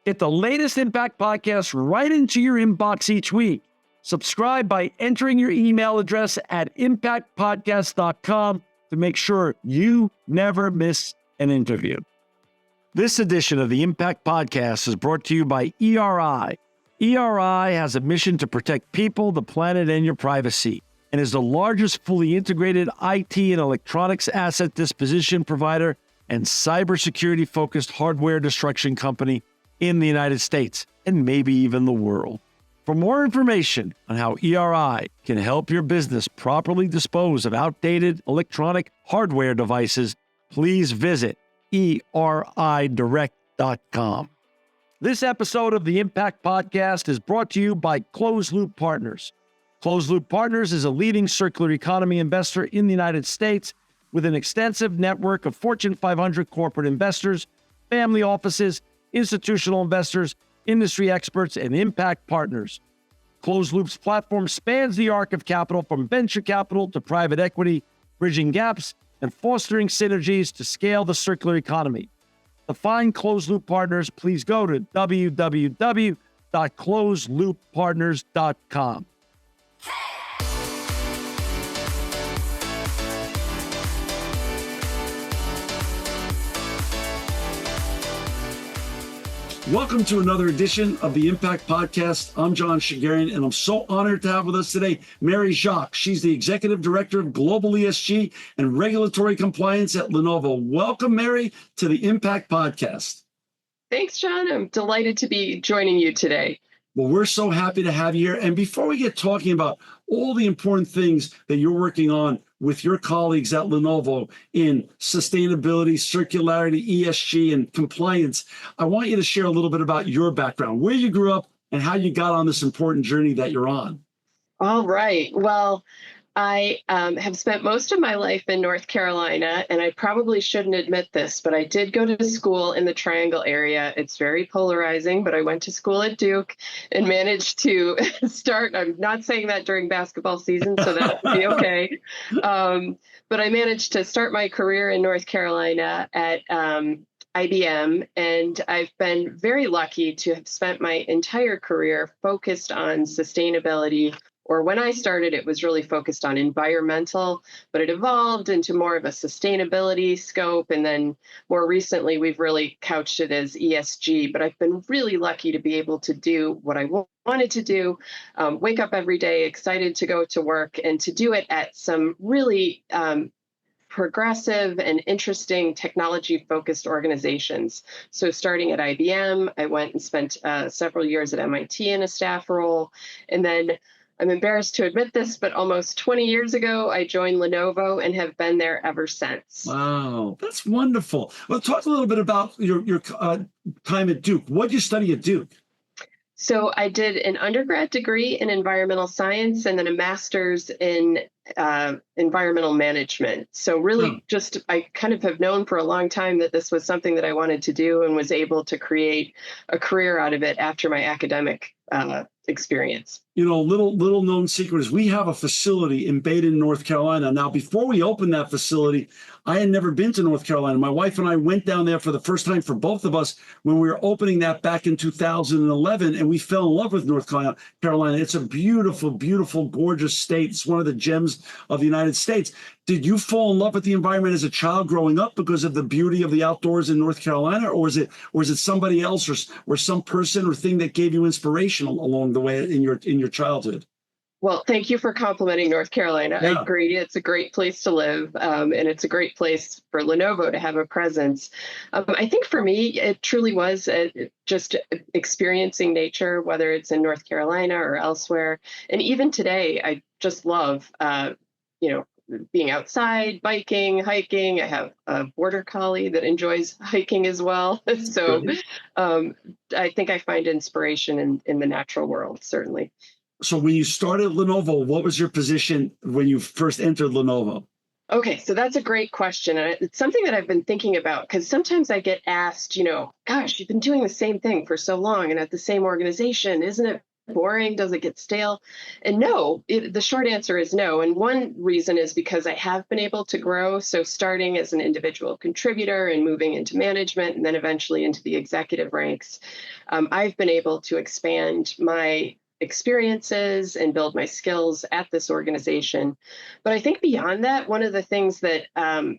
Get the latest Impact podcast right into your inbox each week. Subscribe by entering your email address at impactpodcast.com to make sure you never miss an interview. This edition of the Impact Podcast is brought to you by ERI. ERI has a mission to protect people, the planet, and your privacy, and is the largest fully integrated IT and electronics asset disposition provider and cybersecurity-focused hardware destruction company in the United States, and maybe even the world. For more information on how ERI can help your business properly dispose of outdated electronic hardware devices, please visit eridirect.com. This episode of the Impact Podcast is brought to you by Closed Loop Partners. Closed Loop Partners is a leading circular economy investor in the United States with an extensive network of Fortune 500 corporate investors, family offices, institutional investors, industry experts, and impact partners. Closed Loop's platform spans the arc of capital from venture capital to private equity, bridging gaps and fostering synergies to scale the circular economy. To find Closed Loop Partners, please go to www.closedlooppartners.com. Welcome to another edition of the Impact Podcast. I'm John Shigarian, and I'm so honored to have with us today Mary Jacques. She's the Executive Director of Global ESG and Regulatory Compliance at Lenovo. Welcome, Mary, to the Impact Podcast. Thanks, John. I'm delighted to be joining you today. Well, we're so happy to have you here. And before we get talking about all the important things that you're working on with your colleagues at Lenovo in sustainability, circularity, ESG, and compliance, I want you to share a little bit about your background, where you grew up, and how you got on this important journey that you're on. All right. Well, I have spent most of my life in North Carolina, and I probably shouldn't admit this, but I did go to school in the Triangle area. It's very polarizing, but I went to school at Duke and managed to start. I'm not saying that during basketball season, so that would be okay. But I managed to start my career in North Carolina at IBM, and I've been very lucky to have spent my entire career focused on sustainability. Or when I started, it was really focused on environmental, but it evolved into more of a sustainability scope. And then more recently, we've really couched it as ESG. But I've been really lucky to be able to do what I wanted to do, wake up every day excited to go to work, and to do it at some really progressive and interesting technology-focused organizations. So starting at IBM, I went and spent several years at MIT in a staff role. And then I'm embarrassed to admit this, but almost 20 years ago, I joined Lenovo and have been there ever since. Wow, that's wonderful. Well, talk a little bit about your time at Duke. What did you study at Duke? So I did an undergrad degree in environmental science and then a master's in environmental management. So really I kind of have known for a long time that this was something that I wanted to do and was able to create a career out of it after my academic experience. You know, little known secret is we have a facility in Baden, North Carolina. Now, before we opened that facility, I had never been to North Carolina. My wife and I went down there for the first time for both of us when we were opening that back in 2011, and we fell in love with North Carolina. It's a beautiful, beautiful, gorgeous state. It's one of the gems of the United States. Did you fall in love with the environment as a child growing up because of the beauty of the outdoors in North Carolina, or is it somebody else or some person or thing that gave you inspiration along the way in your childhood? Well, thank you for complimenting North Carolina. Yeah. I agree. It's a great place to live, and it's a great place for Lenovo to have a presence. I think for me, it truly was just experiencing nature, whether it's in North Carolina or elsewhere. And even today, I just love, being outside, biking, hiking. I have a border collie that enjoys hiking as well. So I think I find inspiration in the natural world, certainly. So when you started Lenovo, what was your position when you first entered Lenovo? Okay, so that's a great question. And it's something that I've been thinking about because sometimes I get asked, gosh, you've been doing the same thing for so long and at the same organization. Isn't it boring? Does it get stale? And no, the short answer is no. And one reason is because I have been able to grow. So starting as an individual contributor and moving into management and then eventually into the executive ranks, I've been able to expand my experiences and build my skills at this organization. But I think beyond that, one of the things that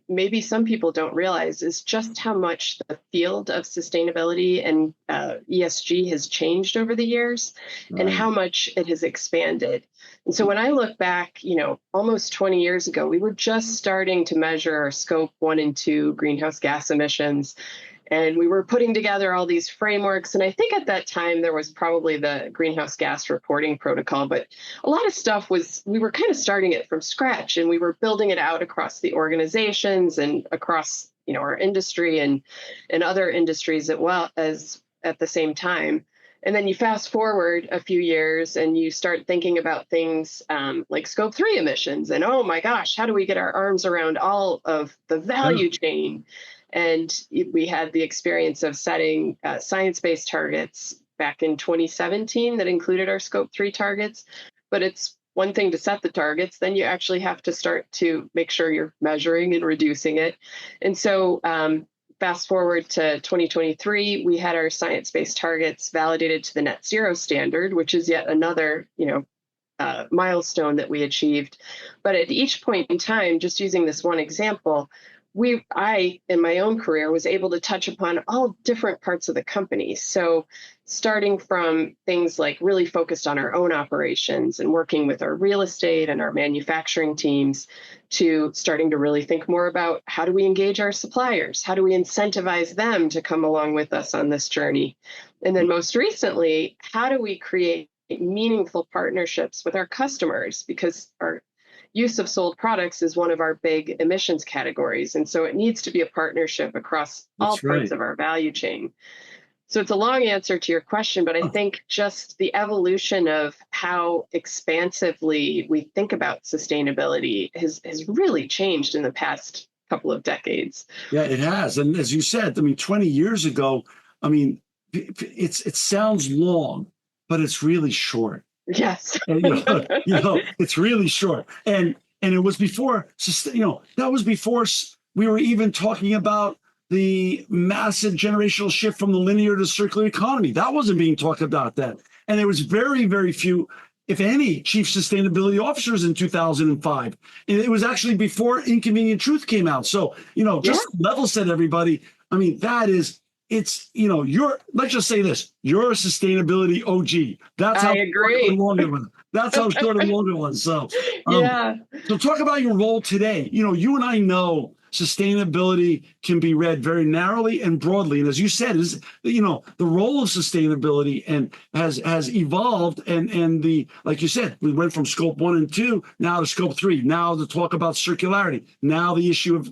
maybe some people don't realize is just how much the field of sustainability and ESG has changed over the years and Right. how much it has expanded. And so when I look back, almost 20 years ago, we were just starting to measure our scope 1 and 2 greenhouse gas emissions. And we were putting together all these frameworks. And I think at that time, there was probably the greenhouse gas reporting protocol, but a lot of stuff we were kind of starting it from scratch and we were building it out across the organizations and across, our industry and other industries as well as at the same time. And then you fast forward a few years and you start thinking about things like scope 3 emissions. And oh my gosh, how do we get our arms around all of the value chain? And we had the experience of setting science-based targets back in 2017 that included our scope 3 targets. But it's one thing to set the targets, then you actually have to start to make sure you're measuring and reducing it. And so fast forward to 2023, we had our science-based targets validated to the net zero standard, which is yet another, milestone that we achieved. But at each point in time, just using this one example, I, in my own career, was able to touch upon all different parts of the company. So starting from things like really focused on our own operations and working with our real estate and our manufacturing teams to starting to really think more about how do we engage our suppliers? How do we incentivize them to come along with us on this journey? And then most recently, how do we create meaningful partnerships with our customers? Because our use of sold products is one of our big emissions categories. And so it needs to be a partnership across all parts of our value chain. So it's a long answer to your question, but I think just the evolution of how expansively we think about sustainability has really changed in the past couple of decades. Yeah, it has. And as you said, 20 years ago, it sounds long, but it's really short. Yes. And, it's really short. And it was before, that was before we were even talking about the massive generational shift from the linear to circular economy. That wasn't being talked about then. And there was very, very few, if any, chief sustainability officers in 2005. And it was actually before Inconvenient Truth came out. So, just level set everybody. Let's just say this, you're a sustainability OG. That's how I agree. That's how short and long it was. So, So talk about your role today. You and I know sustainability can be read very narrowly and broadly. And as you said, the role of sustainability and has evolved. And like you said, we went from scope 1 and 2 now to scope 3. Now to talk about circularity. Now the issue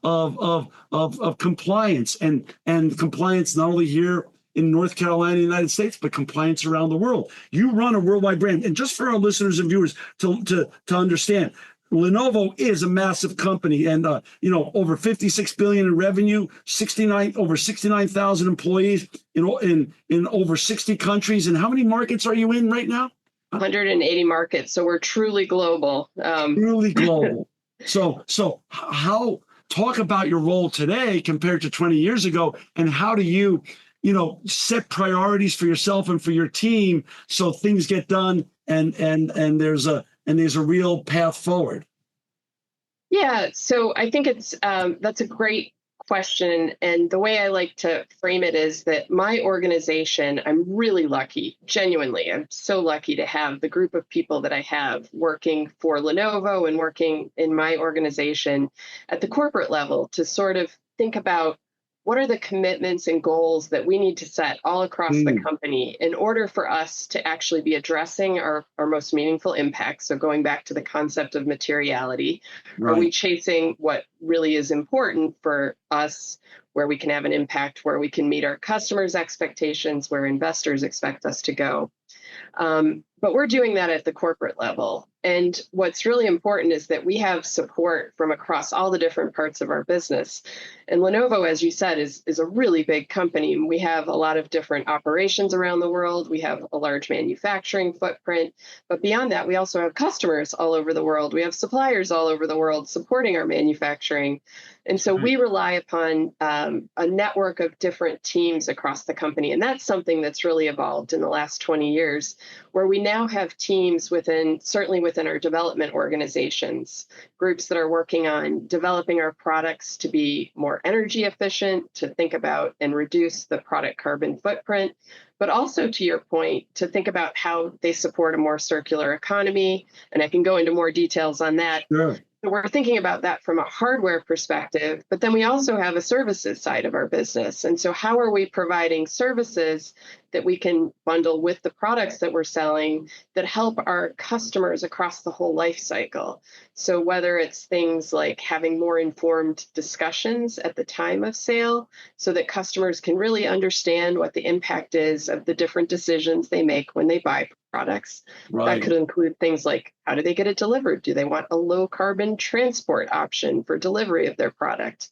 of compliance and compliance not only here in North Carolina, United States, but compliance around the world. You run a worldwide brand. And just for our listeners and viewers to understand, Lenovo is a massive company and, over 56 billion in revenue, over 69,000 employees in over 60 countries. And how many markets are you in right now? 180 markets. So we're truly global. Truly global. So talk about your role today compared to 20 years ago, and how do you set priorities for yourself and for your team so things get done and there's a real path forward? Yeah, so I think that's a great question. And the way I like to frame it is that my organization, I'm really lucky, genuinely. I'm so lucky to have the group of people that I have working for Lenovo and working in my organization at the corporate level to sort of think about what are the commitments and goals that we need to set all across the company in order for us to actually be addressing our most meaningful impacts? So going back to the concept of materiality, right. Are we chasing what really is important for us, where we can have an impact, where we can meet our customers' expectations, where investors expect us to go? But we're doing that at the corporate level. And what's really important is that we have support from across all the different parts of our business. And Lenovo, as you said, is a really big company. We have a lot of different operations around the world. We have a large manufacturing footprint. But beyond that, we also have customers all over the world. We have suppliers all over the world supporting our manufacturing. And so we rely upon a network of different teams across the company. And that's something that's really evolved in the last 20 years, where we now have teams certainly within our development organizations, groups that are working on developing our products to be more energy efficient, to think about and reduce the product carbon footprint, but also, to your point, to think about how they support a more circular economy. And I can go into more details on that. Sure. So we're thinking about that from a hardware perspective, but then we also have a services side of our business. And so how are we providing services that we can bundle with the products that we're selling that help our customers across the whole life cycle? So whether it's things like having more informed discussions at the time of sale so that customers can really understand what the impact is of the different decisions they make when they buy products. Right. That could include things like, how do they get it delivered? Do they want a low carbon transport option for delivery of their product?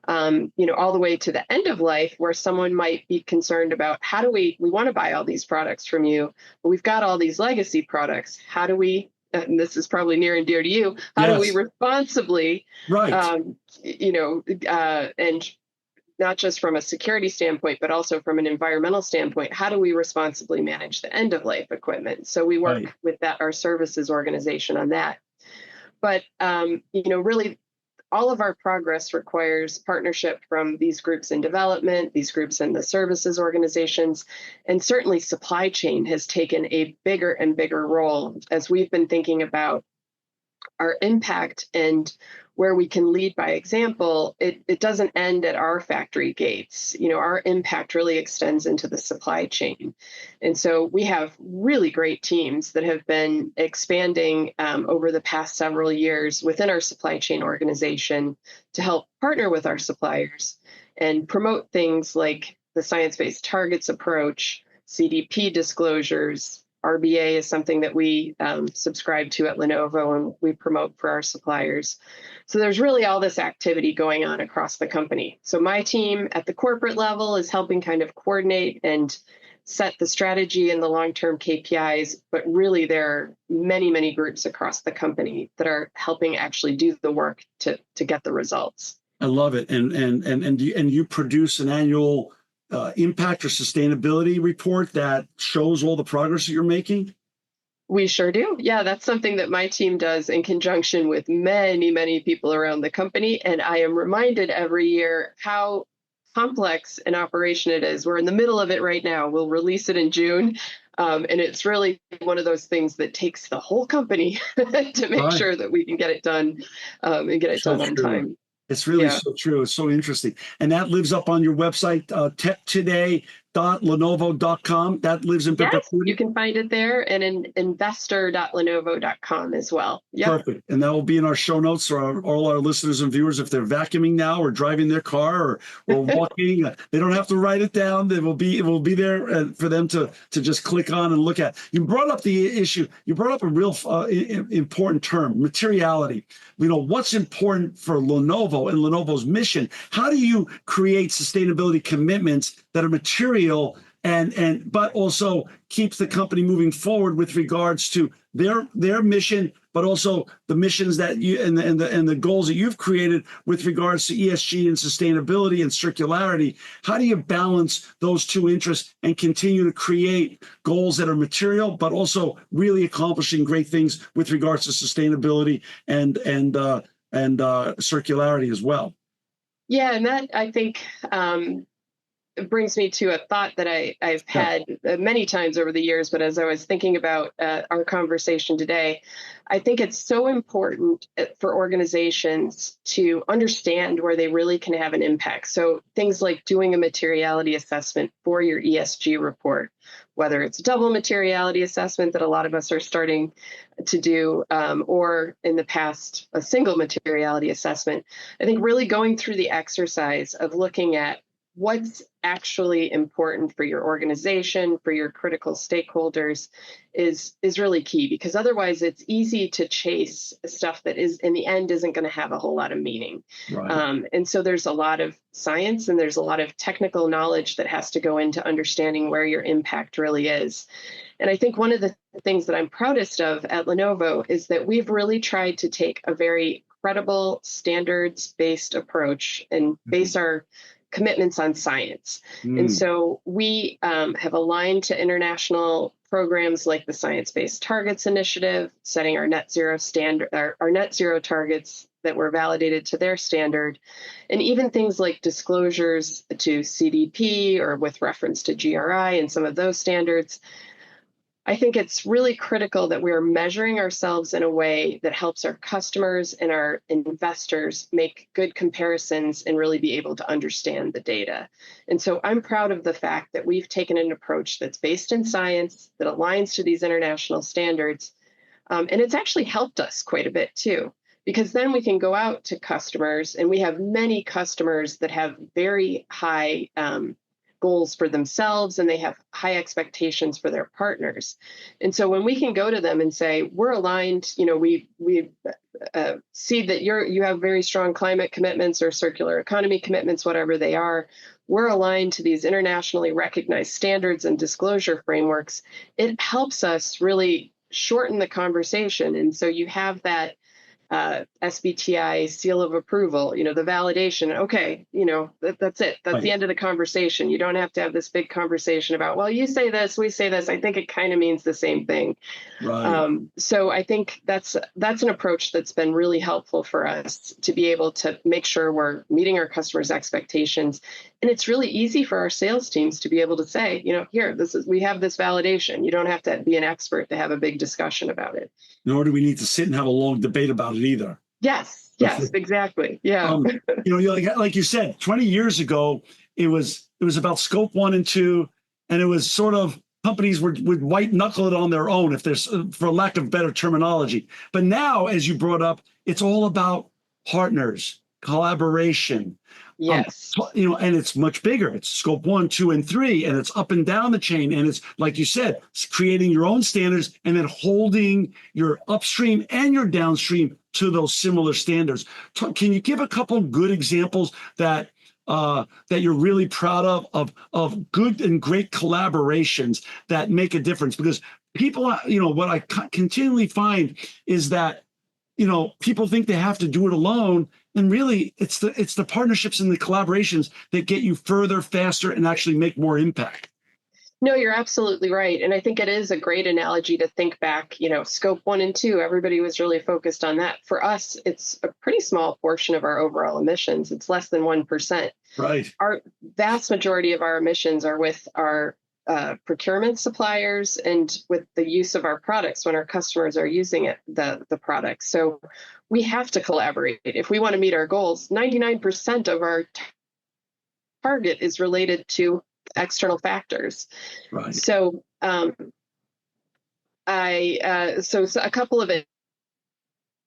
All the way to the end of life, where someone might be concerned about, how do we want to buy all these products from you, but we've got all these legacy products. How do we, and this is probably near and dear to you, how do we responsibly, right. And not just from a security standpoint, but also from an environmental standpoint, how do we responsibly manage the end of life equipment? So we work with our services organization on that. But, really, all of our progress requires partnership from these groups in development, these groups in the services organizations, and certainly supply chain has taken a bigger and bigger role as we've been thinking about our impact and where we can lead by example. It doesn't end at our factory gates. Our impact really extends into the supply chain. And so we have really great teams that have been expanding over the past several years within our supply chain organization to help partner with our suppliers and promote things like the science-based targets approach, CDP disclosures. RBA is something that we subscribe to at Lenovo and we promote for our suppliers. So there's really all this activity going on across the company. So my team at the corporate level is helping kind of coordinate and set the strategy and the long-term KPIs, but really there are many, many groups across the company that are helping actually do the work to get the results. I love it. And you produce an annual impact or sustainability report that shows all the progress that you're making? We sure do. Yeah, that's something that my team does in conjunction with many, many people around the company. And I am reminded every year how complex an operation it is. We're in the middle of it right now. We'll release it in June. And it's really one of those things that takes the whole company to make sure that we can get it done and get it done on time. It's really so true. It's so interesting. And that lives up on your website, techtoday.lenovo.com. That lives in perpetuity. You can find it there and in investor.lenovo.com as well. Yep. Perfect. And that will be in our show notes for all our listeners and viewers. If they're vacuuming now or driving their car or walking, they don't have to write it down. It will be there for them to just click on and look at. You brought up the issue. You brought up a real important term, materiality. What's important for Lenovo and Lenovo's mission? How do you create sustainability commitments that are material but also keeps the company moving forward with regards to their mission, but also the missions that you and the goals that you've created with regards to ESG and sustainability and circularity? How do you balance those two interests and continue to create goals that are material, but also really accomplishing great things with regards to sustainability and circularity as well? Yeah, and that I think it brings me to a thought that I've had many times over the years, but as I was thinking about our conversation today, I think it's so important for organizations to understand where they really can have an impact. So things like doing a materiality assessment for your ESG report, whether it's a double materiality assessment that a lot of us are starting to do, or in the past, a single materiality assessment. I think really going through the exercise of looking at what's actually important for your organization, for your critical stakeholders is really key, because otherwise it's easy to chase stuff that is in the end isn't going to have a whole lot of meaning. Right. And so there's a lot of science and there's a lot of technical knowledge that has to go into understanding where your impact really is. And I think one of the things that I'm proudest of at Lenovo is that we've really tried to take a very credible, standards-based approach and base our commitments on science. And so we have aligned to international programs like the Science Based Targets Initiative, setting our net zero standard, our net zero targets that were validated to their standard, and even things like disclosures to CDP or with reference to GRI and some of those standards. I think it's really critical that we are measuring ourselves in a way that helps our customers and our investors make good comparisons and really be able to understand the data. And so I'm proud of the fact that we've taken an approach that's based in science, that aligns to these international standards. And it's actually helped us quite a bit too, because then we can go out to customers, and we have many customers that have very high goals for themselves, and they have high expectations for their partners. And so when we can go to them and say, we're aligned, we see that you have very strong climate commitments or circular economy commitments, whatever they are, we're aligned to these internationally recognized standards and disclosure frameworks, it helps us really shorten the conversation. And so you have that SBTI seal of approval, the validation. Okay, that's it. That's the end of the conversation. You don't have to have this big conversation about, well, you say this, we say this. I think it kind of means the same thing. Right. So I think that's an approach that's been really helpful for us to be able to make sure we're meeting our customers' expectations. And it's really easy for our sales teams to be able to say, here, we have this validation. You don't have to be an expert to have a big discussion about it. Nor do we need to sit and have a long debate about it either. Yes, exactly. Yeah. Like you said, 20 years ago, it was about scope 1 and 2, and it was sort of companies would white knuckle it on their own, if there's, for lack of better terminology. But now, as you brought up, it's all about partners, collaboration. Yes. And it's much bigger. It's scope 1, 2, and 3, and it's up and down the chain. And it's, like you said, it's creating your own standards and then holding your upstream and your downstream to those similar standards. Can you give a couple of good examples that you're really proud of good and great collaborations that make a difference? Because people, what I continually find is that people think they have to do it alone, and really it's the partnerships and the collaborations that get you further, faster, and actually make more impact. No, you're absolutely right. And I think it is a great analogy to think back, scope 1 and 2, everybody was really focused on that. For us, it's a pretty small portion of our overall emissions. It's less than 1%. Right. Our vast majority of our emissions are with our procurement suppliers and with the use of our products when our customers are using the products. So we have to collaborate. If we want to meet our goals, 99% of our target is related to external factors. Right. So so a couple of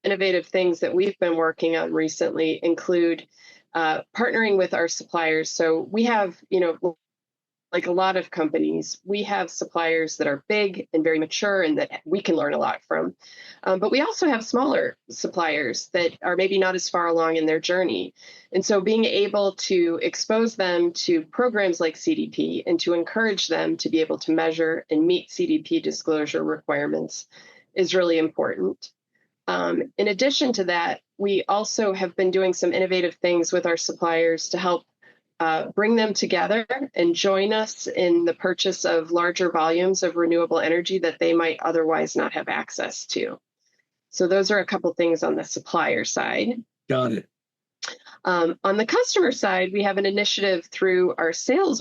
innovative things that we've been working on recently include partnering with our suppliers. So we have, like a lot of companies, we have suppliers that are big and very mature and that we can learn a lot from. But we also have smaller suppliers that are maybe not as far along in their journey. And so being able to expose them to programs like CDP and to encourage them to be able to measure and meet CDP disclosure requirements is really important. In addition to that, we also have been doing some innovative things with our suppliers to help bring them together and join us in the purchase of larger volumes of renewable energy that they might otherwise not have access to. So those are a couple things on the supplier side. Got it. On the customer side, we have an initiative through our sales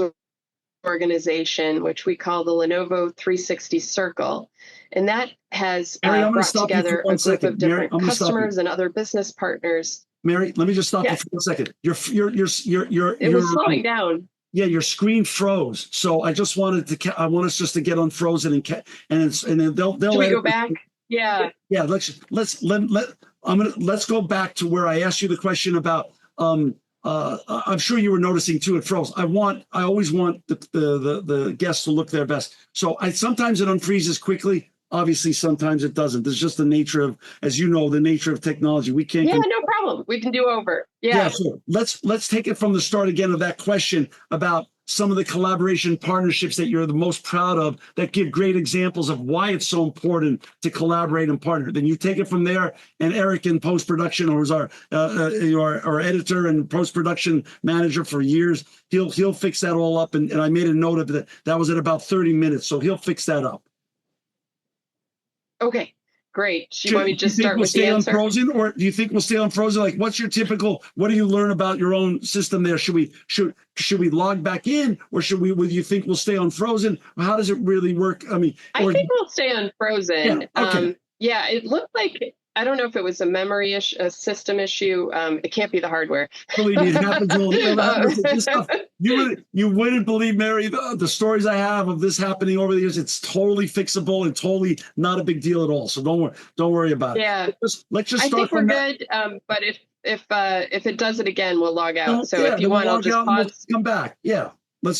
organization, which we call the Lenovo 360 Circle. And that has brought together a group of different customers and other business partners. Mary, let me just stop you for 1 second. It was slowing down. Yeah, your screen froze. So I just wanted to. I want us just to get unfrozen and then they'll. Should we go back? Yeah. Yeah. Let's go back to where I asked you the question about I'm sure you were noticing too, it froze. I always want the guests to look their best. So sometimes it unfreezes quickly. Obviously, sometimes it doesn't. There's just the nature of, as you know, the nature of technology. We can't. Yeah, no problem. We can do over. Yeah, Yeah. so let's take it from the start again of that question about some of the collaboration partnerships that you're the most proud of that give great examples of why it's so important to collaborate and partner. Then you take it from there, and Eric in post-production, who's our editor and post-production manager for years, he'll fix that all up. And I made a note of that. That was at about 30 minutes, so he'll fix that up. Okay, great. Do you want me to just do you think start we'll with the stay answer? unfrozen, or do you think we'll stay unfrozen? Like, what's your typical? What do you learn about your own system there? Should we log back in, or would you think we'll stay unfrozen? How does it really work? I mean, I think we'll stay unfrozen. Yeah, okay. Yeah, it looked like, I don't know if it was a memory issue, a system issue. It can't be the hardware. Believe me, it happens all this stuff. You wouldn't believe, Mary, the stories I have of this happening over the years. It's totally fixable and totally not a big deal at all. So don't worry about it. Yeah, Let's just I start think we're from that. good. But if it does it again, we'll log out. So Yeah, if you then we'll want, I'll log just out and we'll pause. come back. Yeah.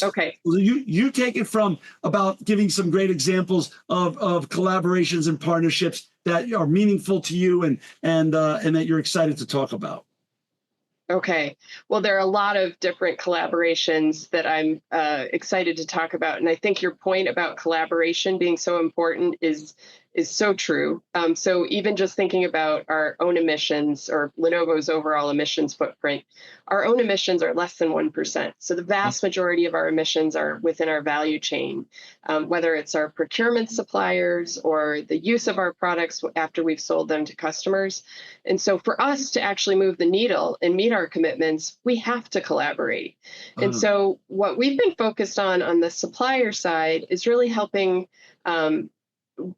Okay. You take it from about giving some great examples of collaborations and partnerships that are meaningful to you and that you're excited to talk about. Okay. Well, there are a lot of different collaborations that I'm excited to talk about. And I think your point about collaboration being so important is so true. So even just thinking about our own emissions or Lenovo's overall emissions footprint, our own emissions are less than 1%. So the vast majority of our emissions are within our value chain, whether it's our procurement suppliers or the use of our products after we've sold them to customers. And so for us to actually move the needle and meet our commitments, we have to collaborate. And so what we've been focused on the supplier side is really helping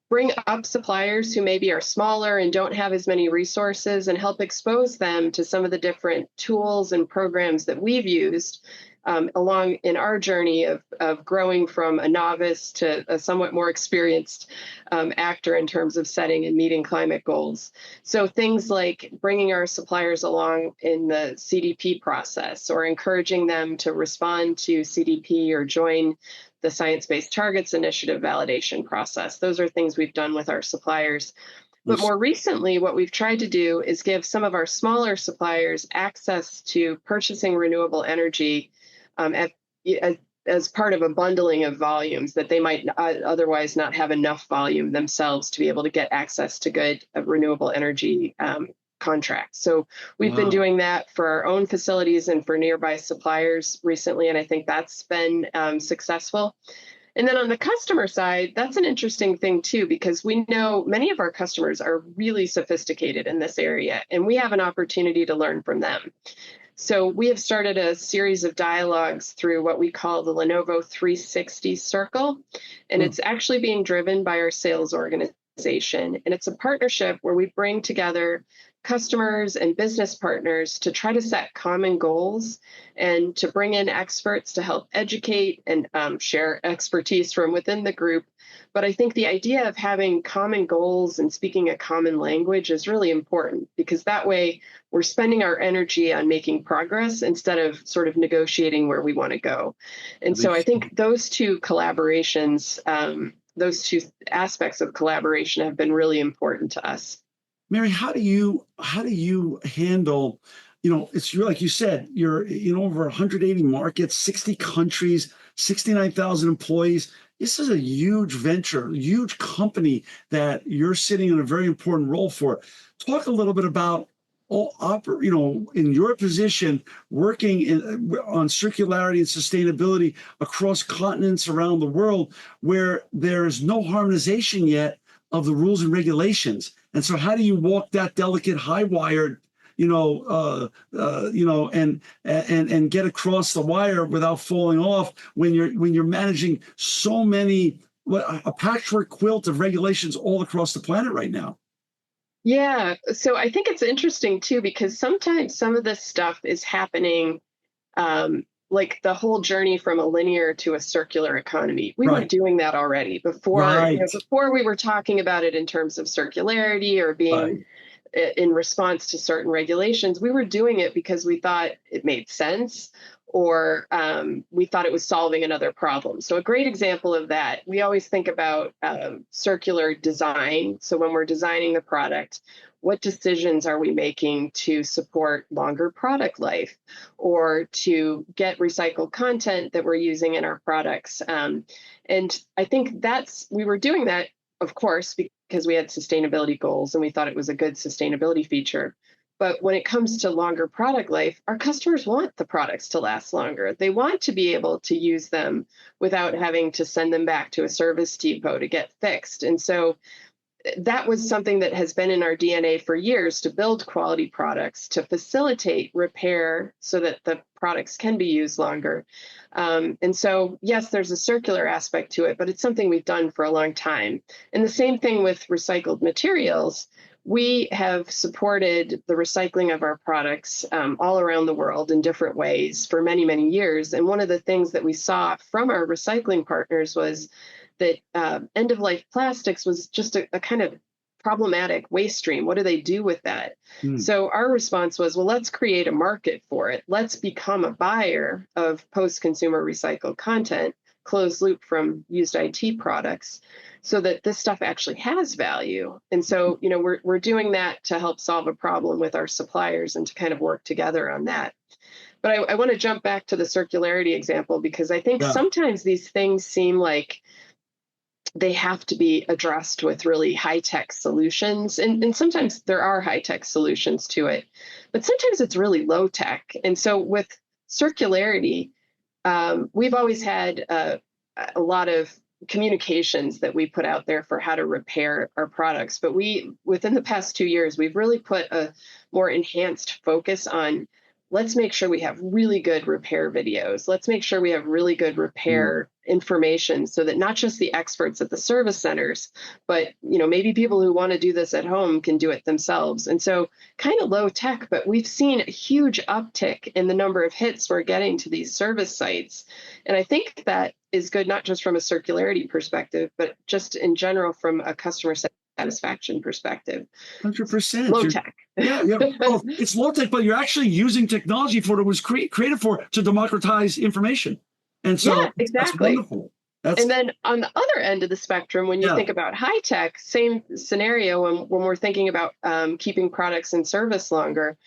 bring up suppliers who maybe are smaller and don't have as many resources and help expose them to some of the different tools and programs that we've used along in our journey of growing from a novice to a somewhat more experienced actor in terms of setting and meeting climate goals. So things like bringing our suppliers along in the CDP process or encouraging them to respond to CDP or join the Science-Based Targets Initiative validation process. Those are things we've done with our suppliers. But more recently, what we've tried to do is give some of our smaller suppliers access to purchasing renewable energy as part of a bundling of volumes that they might otherwise not have enough volume themselves to be able to get access to good renewable energy contracts. So we've been doing that for our own facilities and for nearby suppliers recently, and I think that's been successful. And then on the customer side, that's an interesting thing too, because we know many of our customers are really sophisticated in this area, and we have an opportunity to learn from them. So we have started a series of dialogues through what we call the Lenovo 360 Circle, and it's actually being driven by our sales organization. And it's a partnership where we bring together customers and business partners to try to set common goals and to bring in experts to help educate and share expertise from within the group. But I think the idea of having common goals and speaking a common language is really important, because that way we're spending our energy on making progress instead of sort of negotiating where we want to go. And so I think those two collaborations, those two aspects of collaboration have been really important to us. Mary, how do you handle, it's like you said, you're in over 180 markets, 60 countries, 69,000 employees. This is a huge venture, huge company that you're sitting in a very important role for. Talk a little bit about in your position, working on circularity and sustainability across continents around the world, where there is no harmonization yet of the rules and regulations. And so how do you walk that delicate high wired, and get across the wire without falling off when you're managing so many, a patchwork quilt of regulations all across the planet right now? Yeah, so I think it's interesting too, because sometimes some of this stuff is happening like the whole journey from a linear to a circular economy. We were doing that already before, before we were talking about it in terms of circularity or being in response to certain regulations. We were doing it because we thought it made sense, or we thought it was solving another problem. So a great example of that, we always think about circular design. So when we're designing the product, what decisions are we making to support longer product life, or to get recycled content that we're using in our products? And I think we were doing that, of course, because we had sustainability goals and we thought it was a good sustainability feature. But when it comes to longer product life, our customers want the products to last longer. They want to be able to use them without having to send them back to a service depot to get fixed. And so that was something that has been in our DNA for years, to build quality products, to facilitate repair so that the products can be used longer. And so, yes, there's a circular aspect to it, but it's something we've done for a long time. And the same thing with recycled materials. We have supported the recycling of our products all around the world in different ways for many, many years. And one of the things that we saw from our recycling partners was that end-of-life plastics was just a kind of problematic waste stream. What do they do with that? So our response was, well, let's create a market for it. Let's become a buyer of post-consumer recycled content, closed loop from used IT products, so that this stuff actually has value. And so, we're doing that to help solve a problem with our suppliers and to kind of work together on that. But I want to jump back to the circularity example, because I think sometimes these things seem like they have to be addressed with really high-tech solutions. And sometimes there are high-tech solutions to it, but sometimes it's really low-tech. And so with circularity, we've always had a lot of communications that we put out there for how to repair our products. But within the past 2 years, we've really put a more enhanced focus on, let's make sure we have really good repair videos. Let's make sure we have really good repair information, so that not just the experts at the service centers, but maybe people who want to do this at home can do it themselves. And so kind of low tech, but we've seen a huge uptick in the number of hits we're getting to these service sites. And I think that is good, not just from a circularity perspective, but just in general from a customer satisfaction perspective. 100%. Low tech. Yeah. Well, it's low tech, but you're actually using technology for what it was created for, to democratize information. And so exactly. That's wonderful. And then on the other end of the spectrum, when you think about high tech, same scenario when we're thinking about keeping products in service longer,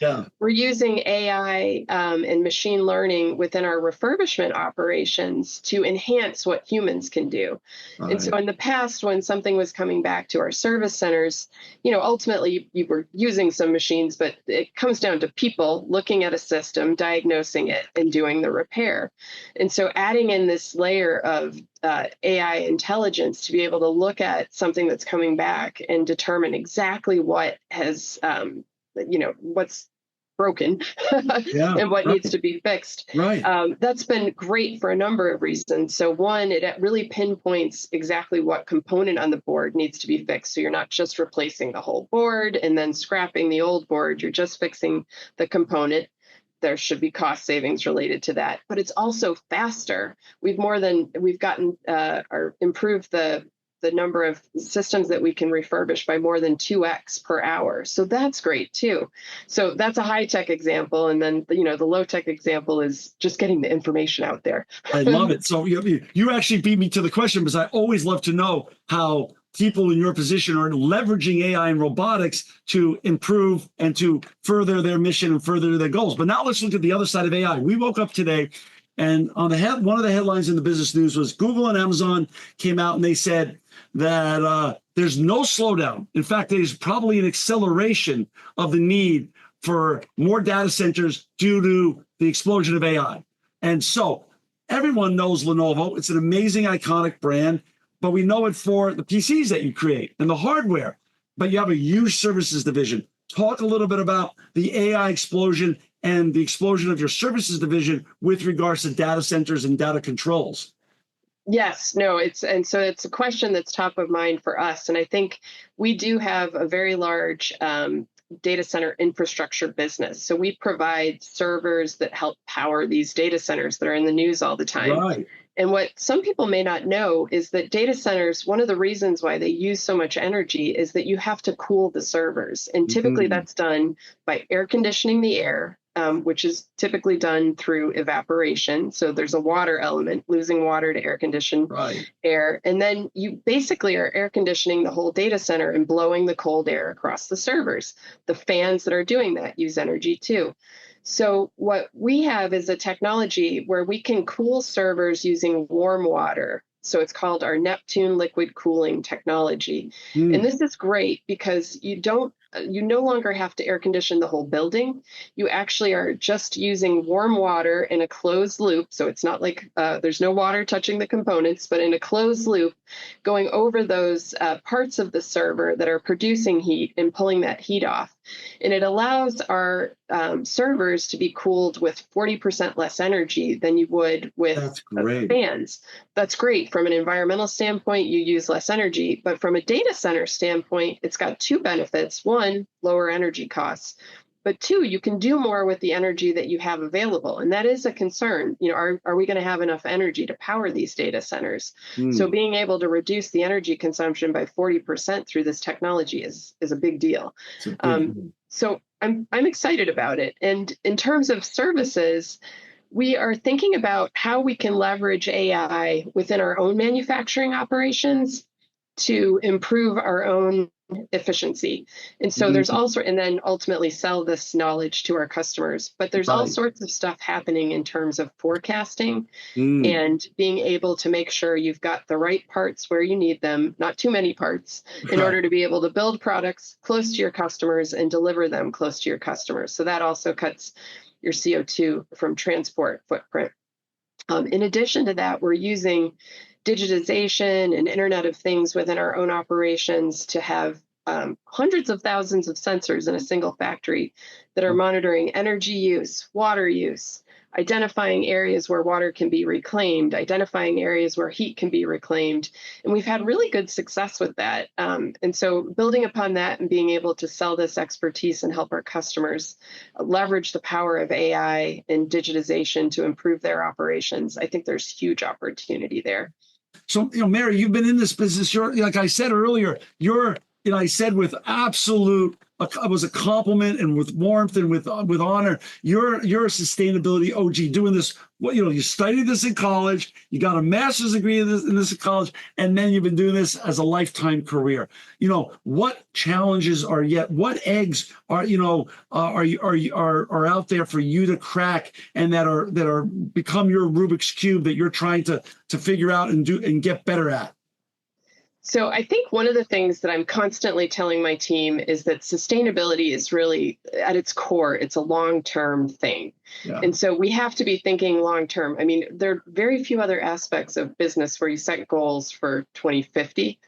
we're using AI and machine learning within our refurbishment operations to enhance what humans can do. Right. And so in the past, when something was coming back to our service centers, ultimately you were using some machines, but it comes down to people looking at a system, diagnosing it, and doing the repair. And so adding in this layer of AI intelligence to be able to look at something that's coming back and determine exactly what has, what's broken and what needs to be fixed. Right. That's been great for a number of reasons. So one, it really pinpoints exactly what component on the board needs to be fixed. So you're not just replacing the whole board and then scrapping the old board. You're just fixing the component. There should be cost savings related to that, but it's also faster. We've gotten or improved the number of systems that we can refurbish by more than 2x per hour. So that's great too. So that's a high tech example. And then, the low tech example is just getting the information out there. I love it. So you actually beat me to the question, because I always love to know how people in your position are leveraging AI and robotics to improve and to further their mission and further their goals. But now let's look at the other side of AI. We woke up today, and on one of the headlines in the business news was Google and Amazon came out and they said that there's no slowdown. In fact, there's probably an acceleration of the need for more data centers due to the explosion of AI. And so everyone knows Lenovo. It's an amazing, iconic brand, but we know it for the PCs that you create and the hardware. But you have a huge services division. Talk a little bit about the AI explosion and the explosion of your services division with regards to data centers and data controls. Yes, no, it's a question that's top of mind for us. And I think we do have a very large data center infrastructure business. So we provide servers that help power these data centers that are in the news all the time. Right. And what some people may not know is that data centers, one of the reasons why they use so much energy is that you have to cool the servers. And typically that's done by air conditioning the air, which is typically done through evaporation. So there's a water element, losing water to air condition air. And then you basically are air conditioning the whole data center and blowing the cold air across the servers. The fans that are doing that use energy too. So what we have is a technology where we can cool servers using warm water. So it's called our Neptune liquid cooling technology. And this is great because you no longer have to air condition the whole building. You actually are just using warm water in a closed loop. So it's not like there's no water touching the components, but in a closed loop, going over those parts of the server that are producing heat and pulling that heat off. And it allows our servers to be cooled with 40% less energy than you would with fans. That's great. From an environmental standpoint, you use less energy. But from a data center standpoint, it's got two benefits. One, lower energy costs. But two, you can do more with the energy that you have available. And that is a concern. Are we going to have enough energy to power these data centers? So being able to reduce the energy consumption by 40% through this technology is a big deal. So I'm excited about it. And in terms of services, we are thinking about how we can leverage AI within our own manufacturing operations to improve our own efficiency. And so there's also, and then ultimately sell this knowledge to our customers. But there's all sorts of stuff happening in terms of forecasting and being able to make sure you've got the right parts where you need them, not too many parts, in order to be able to build products close to your customers and deliver them close to your customers. So that also cuts your CO2 from transport footprint. In addition to that, we're using digitization and Internet of Things within our own operations to have hundreds of thousands of sensors in a single factory that are monitoring energy use, water use, identifying areas where water can be reclaimed, identifying areas where heat can be reclaimed. And we've had really good success with that. And so building upon that and being able to sell this expertise and help our customers leverage the power of AI and digitization to improve their operations, I think there's huge opportunity there. So, Mary, you've been in this business. You're, like I said earlier, I said with absolute, it was a compliment and with warmth and with honor. You're a sustainability OG doing this. You studied this in college, you got a master's degree in this in college, and then you've been doing this as a lifetime career. What challenges what eggs are out there for you to crack and that are become your Rubik's Cube that you're trying to figure out and do and get better at? So I think one of the things that I'm constantly telling my team is that sustainability is really, at its core, it's a long-term thing. Yeah. And so we have to be thinking long-term. I mean, there are very few other aspects of business where you set goals for 2050.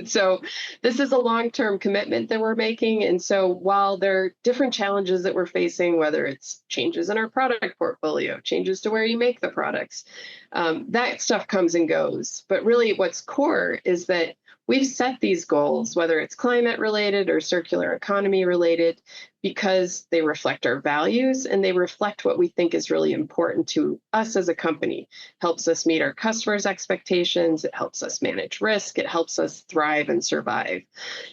So this is a long-term commitment that we're making. And so while there are different challenges that we're facing, whether it's changes in our product portfolio, changes to where you make the products, that stuff comes and goes. But really what's core is that we've set these goals, whether it's climate related or circular economy related, because they reflect our values and they reflect what we think is really important to us as a company. Helps us meet our customers' expectations. It helps us manage risk. It helps us thrive and survive.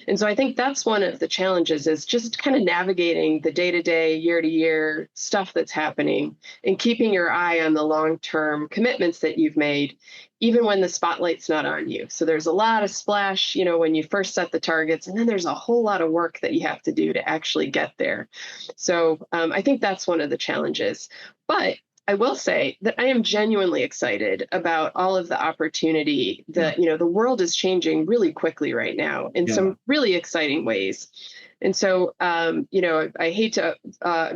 And so I think that's one of the challenges, is just kind of navigating the day-to-day, year-to-year stuff that's happening and keeping your eye on the long-term commitments that you've made, even when the spotlight's not on you. So there's a lot of splash, when you first set the targets, and then there's a whole lot of work that you have to do to actually get there. So I think that's one of the challenges. But I will say that I am genuinely excited about all of the opportunity that, the world is changing really quickly right now in some really exciting ways. And so, I hate to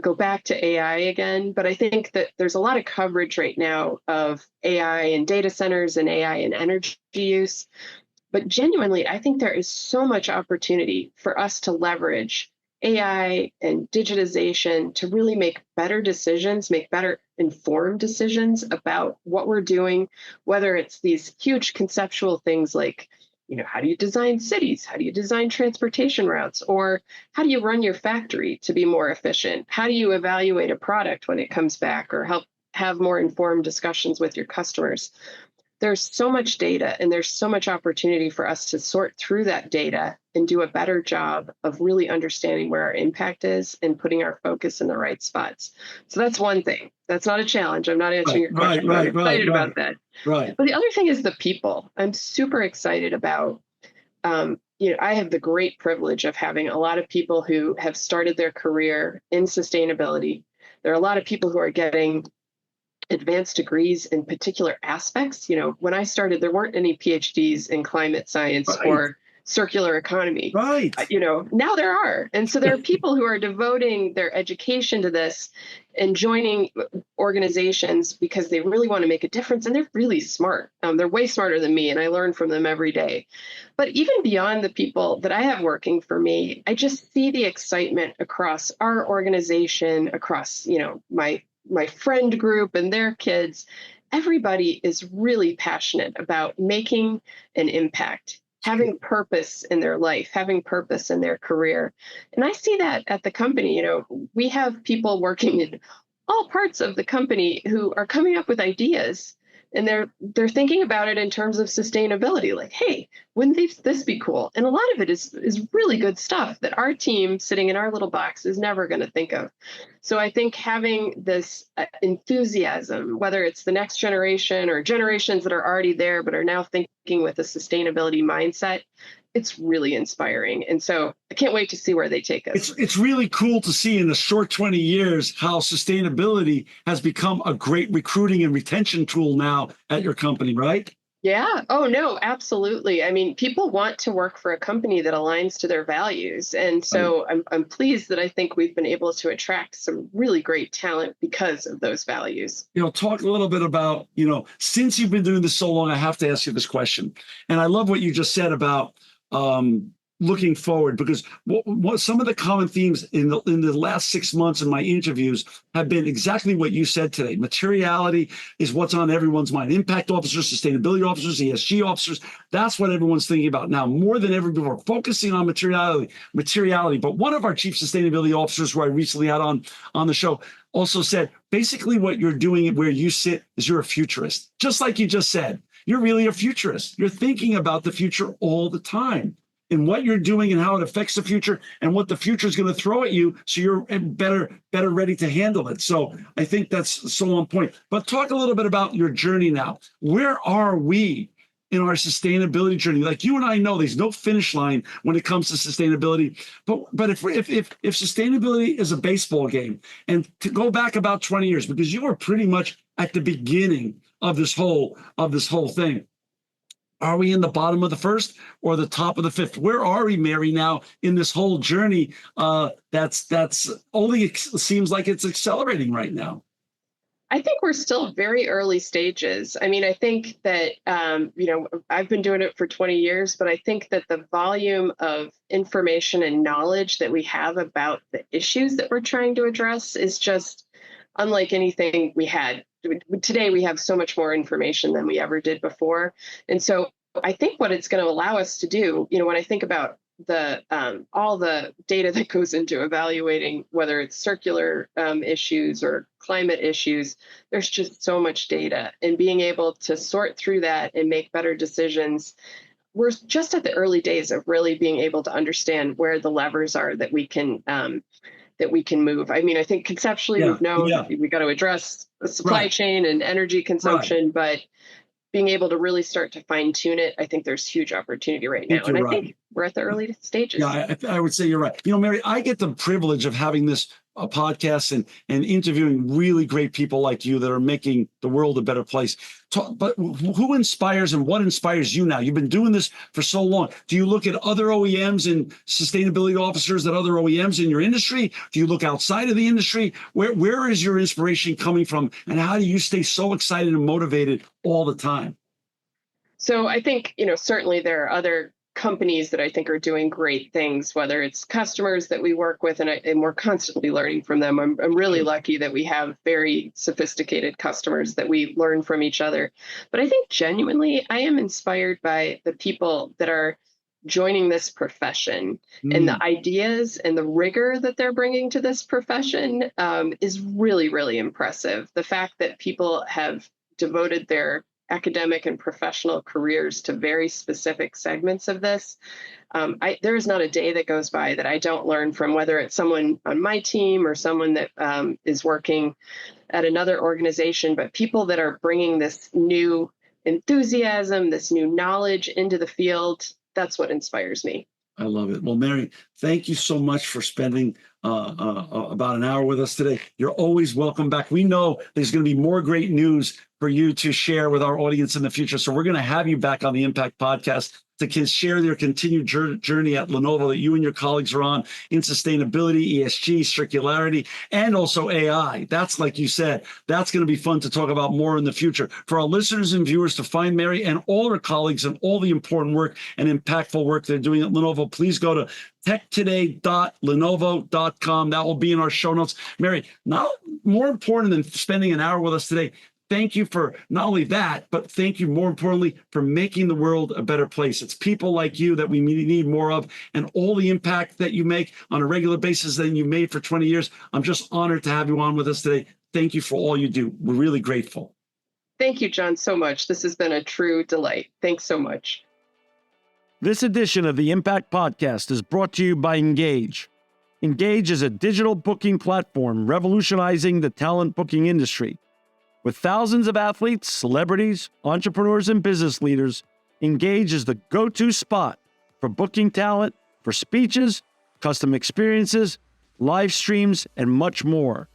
go back to AI again, but I think that there's a lot of coverage right now of AI in data centers and AI in energy use. But genuinely, I think there is so much opportunity for us to leverage AI and digitization to really make better decisions, make better informed decisions about what we're doing, whether it's these huge conceptual things like, how do you design cities? How do you design transportation routes? Or how do you run your factory to be more efficient? How do you evaluate a product when it comes back, or help have more informed discussions with your customers? there's so much data and there's so much opportunity for us to sort through that data and do a better job of really understanding where our impact is and putting our focus in the right spots. So that's one thing. That's not a challenge. I'm not answering your question, but I'm excited about that. Right. But the other thing is the people. I'm super excited about, I have the great privilege of having a lot of people who have started their career in sustainability. There are a lot of people who are getting advanced degrees in particular aspects. When I started, there weren't any PhDs in climate science or circular economy. Right. Now there are. And so there are people who are devoting their education to this and joining organizations because they really want to make a difference. And they're really smart. They're way smarter than me, and I learn from them every day. But even beyond the people that I have working for me, I just see the excitement across our organization, across, my friend group and their kids. Everybody is really passionate about making an impact, having purpose in their life, having purpose in their career. And I see that at the company. We have people working in all parts of the company who are coming up with ideas, and they're thinking about it in terms of sustainability. Like, hey, wouldn't this be cool? And a lot of it is really good stuff that our team sitting in our little box is never going to think of. So I think having this enthusiasm, whether it's the next generation or generations that are already there but are now thinking with a sustainability mindset, it's really inspiring. And so I can't wait to see where they take us. It's really cool to see in the short 20 years how sustainability has become a great recruiting and retention tool now at your company, right? Yeah. Oh, no, absolutely. I mean, people want to work for a company that aligns to their values. And so I'm pleased that I think we've been able to attract some really great talent because of those values. Talk a little bit about, since you've been doing this so long, I have to ask you this question. And I love what you just said about looking forward, because what some of the common themes in the last 6 months in my interviews have been exactly what you said today. Materiality is what's on everyone's mind. Impact officers, sustainability officers, ESG officers. That's what everyone's thinking about now more than ever before, focusing on materiality. But one of our chief sustainability officers who I recently had on the show also said, basically what you're doing where you sit is you're a futurist. Just like you just said, you're really a futurist. You're thinking about the future all the time and what you're doing and how it affects the future and what the future is going to throw at you, so you're better ready to handle it. So I think that's so on point. But talk a little bit about your journey now. Where are we in our sustainability journey? Like, you and I know there's no finish line when it comes to sustainability. But if sustainability is a baseball game, and to go back about 20 years, because you were pretty much at the beginning of this whole thing. Are we in the bottom of the first or the top of the fifth? Where are we, Mary, now in this whole journey? That's only seems like it's accelerating right now. I think we're still very early stages. I mean, I think that, I've been doing it for 20 years, but I think that the volume of information and knowledge that we have about the issues that we're trying to address is just unlike anything we had. Today, we have so much more information than we ever did before. And so I think what it's going to allow us to do, when I think about the all the data that goes into evaluating whether it's circular issues or climate issues, there's just so much data, and being able to sort through that and make better decisions. We're just at the early days of really being able to understand where the levers are that we can move. I mean, I think conceptually we've known we got to address the supply chain and energy consumption, but being able to really start to fine tune it, I think there's huge opportunity right now. And I think we're at the early stages. Yeah, I would say you're right. Mary, I get the privilege of having this podcast and interviewing really great people like you that are making the world a better place. But who inspires and what inspires you now? You've been doing this for so long. Do you look at other OEMs and sustainability officers at other OEMs in your industry? Do you look outside of the industry? Where is your inspiration coming from? And how do you stay so excited and motivated all the time? So I think, certainly there are other companies that I think are doing great things, whether it's customers that we work with, and we're constantly learning from them. I'm really lucky that we have very sophisticated customers that we learn from each other. But I think genuinely, I am inspired by the people that are joining this profession, and the ideas and the rigor that they're bringing to this profession is really, really impressive. The fact that people have devoted their academic and professional careers to very specific segments of this. There is not a day that goes by that I don't learn from, whether it's someone on my team or someone that is working at another organization, but people that are bringing this new enthusiasm, this new knowledge into the field. That's what inspires me. I love it. Well, Mary, thank you so much for spending about an hour with us today. You're always welcome back. We know there's going to be more great news for you to share with our audience in the future. So we're going to have you back on the Impact Podcast to share your continued journey at Lenovo that you and your colleagues are on in sustainability, ESG, circularity, and also AI. That's, like you said, that's going to be fun to talk about more in the future. For our listeners and viewers to find Mary and all her colleagues and all the important work and impactful work they're doing at Lenovo, please go to techtoday.lenovo.com. That will be in our show notes. Mary, not more important than spending an hour with us today, thank you for not only that, but thank you more importantly for making the world a better place. It's people like you that we need more of, and all the impact that you make on a regular basis that you made for 20 years. I'm just honored to have you on with us today. Thank you for all you do. We're really grateful. Thank you, John, so much. This has been a true delight. Thanks so much. This edition of the Impact Podcast is brought to you by Engage. Engage is a digital booking platform revolutionizing the talent booking industry. With thousands of athletes, celebrities, entrepreneurs, and business leaders, Engage is the go-to spot for booking talent, for speeches, custom experiences, live streams, and much more.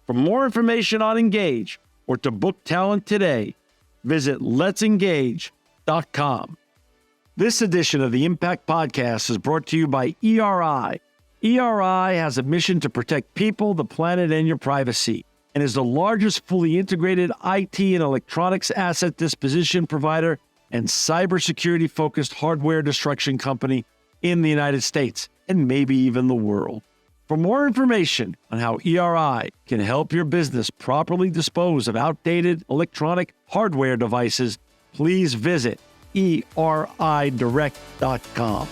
For more information on Engage or to book talent today, visit letsengage.com. This edition of the Impact Podcast is brought to you by ERI. ERI has a mission to protect people, the planet, and your privacy, and is the largest fully integrated IT and electronics asset disposition provider and cybersecurity-focused hardware destruction company in the United States, and maybe even the world. For more information on how ERI can help your business properly dispose of outdated electronic hardware devices, please visit eridirect.com.